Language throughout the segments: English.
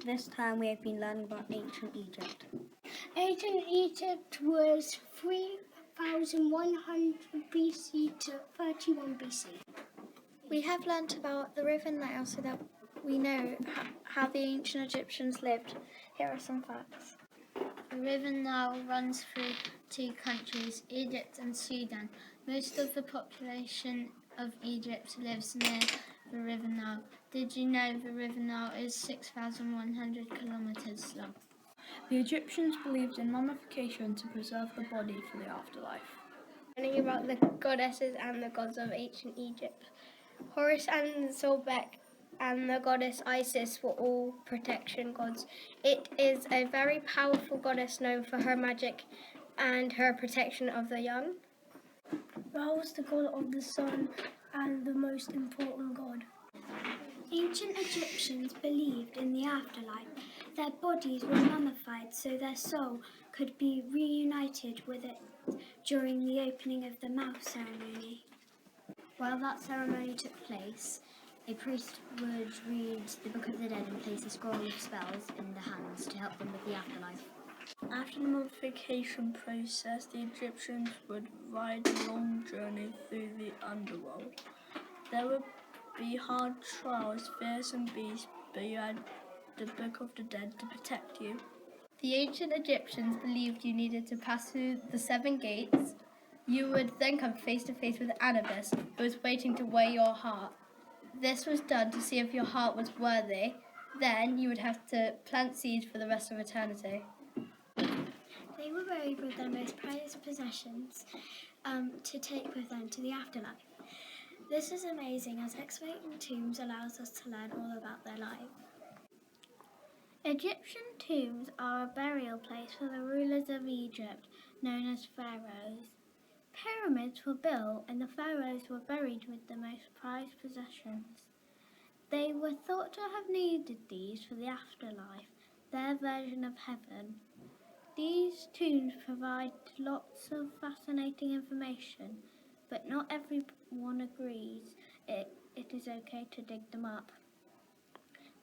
This time we have been learning about ancient Egypt. Ancient Egypt was 3100 BC to 31 BC. We have learnt about the River Nile so that we know how the ancient Egyptians lived. Here are some facts. The River Nile runs through two countries, Egypt and Sudan. Most of the population of Egypt lives near the River Nile. Did you know the River Nile is 6,100 kilometers long? The Egyptians believed in mummification to preserve the body for the afterlife. Learning about the goddesses and the gods of ancient Egypt. Horus and Sobek and the goddess Isis were all protection gods. It is a very powerful goddess known for her magic and her protection of the young. Ra was the god of the sun and the most important god. Ancient Egyptians believed in the afterlife. Their bodies were mummified so their soul could be reunited with it during the opening of the mouth ceremony. While that ceremony took place, a priest would read the Book of the Dead and place a scroll of spells in the hands to help them with the afterlife. After the mummification process, the Egyptians would ride a long journey through the underworld. There would be hard trials, fearsome beasts, but you had the Book of the Dead to protect you. The ancient Egyptians believed you needed to pass through the 7 gates. You would then come face to face with Anubis, who was waiting to weigh your heart. This was done to see if your heart was worthy. Then you would have to plant seeds for the rest of eternity. They were buried with their most prized possessions to take with them to the afterlife. This is amazing as excavating tombs allows us to learn all about their life. Egyptian tombs are a burial place for the rulers of Egypt, known as pharaohs. Pyramids were built and the pharaohs were buried with their most prized possessions. They were thought to have needed these for the afterlife, their version of heaven. These tombs provide lots of fascinating information, but not everyone agrees it is okay to dig them up.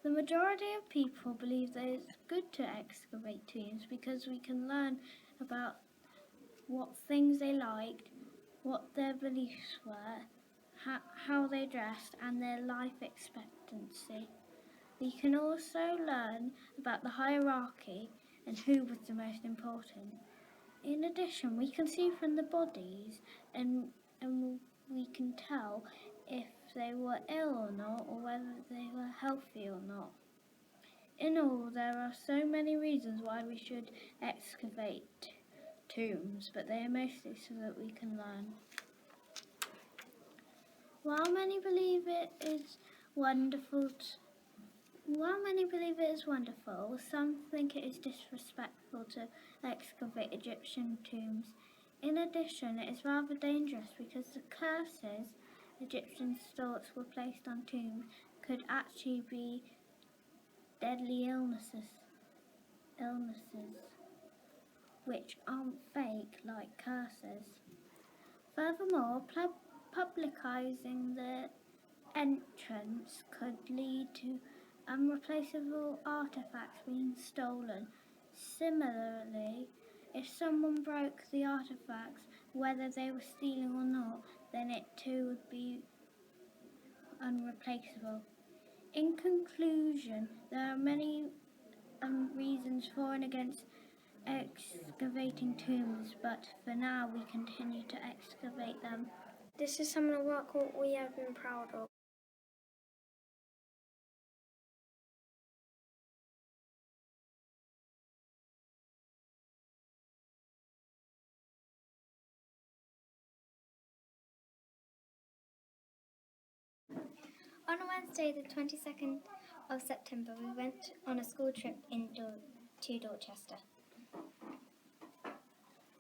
The majority of people believe that it's good to excavate tombs because we can learn about what things they liked, what their beliefs were, how they dressed, and their life expectancy. We can also learn about the hierarchy and who was the most important. In addition, we can see from the bodies and we can tell if they were ill or not, or whether they were healthy or not. In all, there are so many reasons why we should excavate tombs, but they are mostly so that we can learn. While many believe it is wonderful, some think it is disrespectful to excavate Egyptian tombs. In addition, it is rather dangerous because the curses Egyptians thought were placed on tombs could actually be deadly illnesses which aren't fake like curses. Furthermore, publicising the entrance could lead to unreplaceable artefacts being stolen. Similarly, if someone broke the artefacts, whether they were stealing or not, then it too would be unreplaceable. In conclusion, there are many reasons for and against excavating tombs, but for now we continue to excavate them. This is some of the work we have been proud of. On Wednesday, the 22nd of September, we went on a school trip to Dorchester.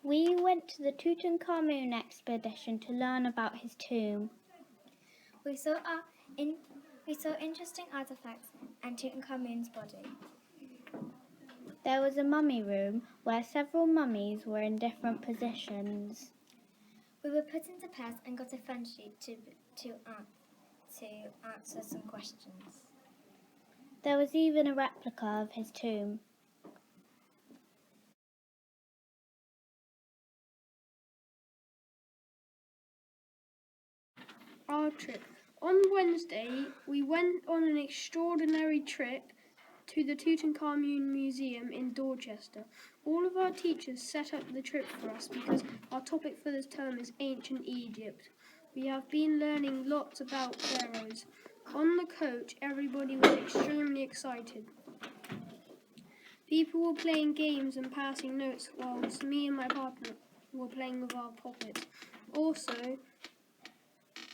We went to the Tutankhamun expedition to learn about his tomb. We saw interesting artifacts and Tutankhamun's body. There was a mummy room where several mummies were in different positions. We were put into pairs and got a fun sheet to answer some questions. There was even a replica of his tomb. Our trip. On Wednesday, we went on an extraordinary trip to the Tutankhamun Museum in Dorchester. All of our teachers set up the trip for us because our topic for this term is ancient Egypt. We have been learning lots about pharaohs. On the coach, everybody was extremely excited. People were playing games and passing notes whilst me and my partner were playing with our puppets. Also,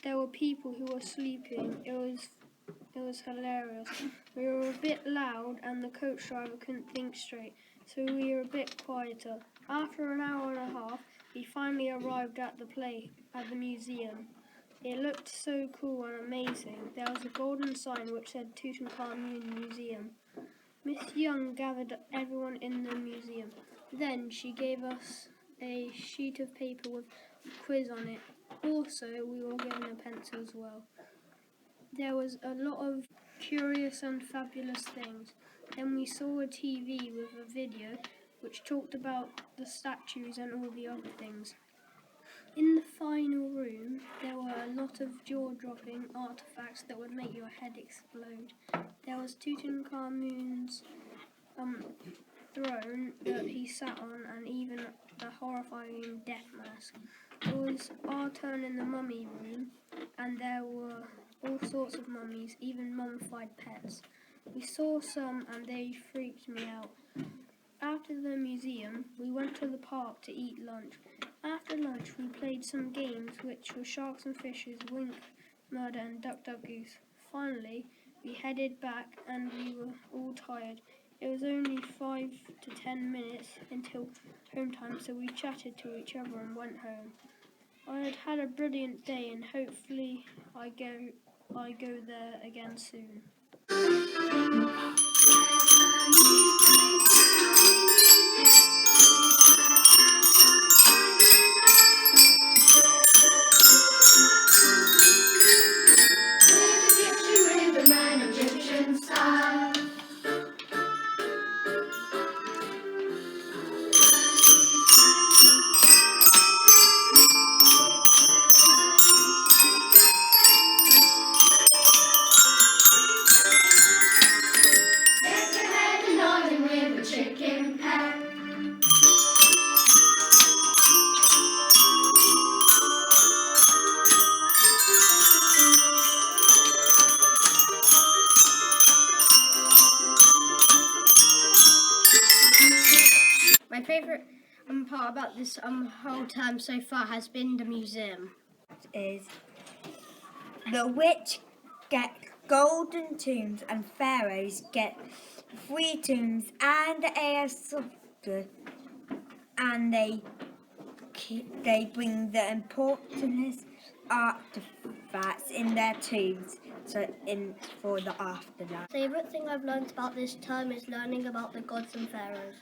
there were people who were sleeping. It was hilarious. We were a bit loud and the coach driver couldn't think straight, so we were a bit quieter. After an hour and a half, we finally arrived at the museum. It looked so cool and amazing. There was a golden sign which said Tutankhamun Museum. Miss Young gathered everyone in the museum. Then she gave us a sheet of paper with a quiz on it. Also, we were given a pencil as well. There was a lot of curious and fabulous things. Then we saw a TV with a video which talked about the statues and all the other things. In the final room, there were a lot of jaw-dropping artifacts that would make your head explode. There was Tutankhamun's throne that he sat on, and even a horrifying death mask. It was our turn in the mummy room, and there were all sorts of mummies, even mummified pets. We saw some and they freaked me out. After the museum, we went to the park to eat lunch. After lunch, we played some games which were Sharks and Fishes, Wink, Murder and Duck Duck Goose. Finally, we headed back and we were all tired. It was only 5 to 10 minutes until home time, so we chatted to each other and went home. I had had a brilliant day and hopefully I go there again soon. My favourite part about this whole term so far has been the museum. Is the witch get golden tombs and pharaohs get 3 tombs and a sculptor, and they bring the important artifacts in their tombs for the afterlife. Favourite thing I've learned about this term is learning about the gods and pharaohs.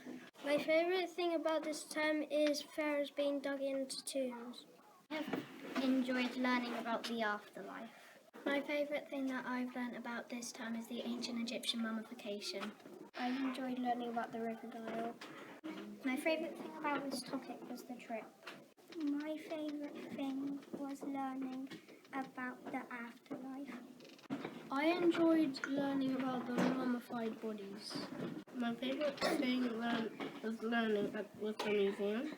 My favourite thing about this term is pharaohs being dug into tombs. I have enjoyed learning about the afterlife. My favourite thing that I've learnt about this term is the ancient Egyptian mummification. I've enjoyed learning about the River Nile. My favourite thing about this topic was the trip. My favourite thing was learning about the afterlife. I enjoyed learning about the mummified bodies. My favourite thing was learning was the museum.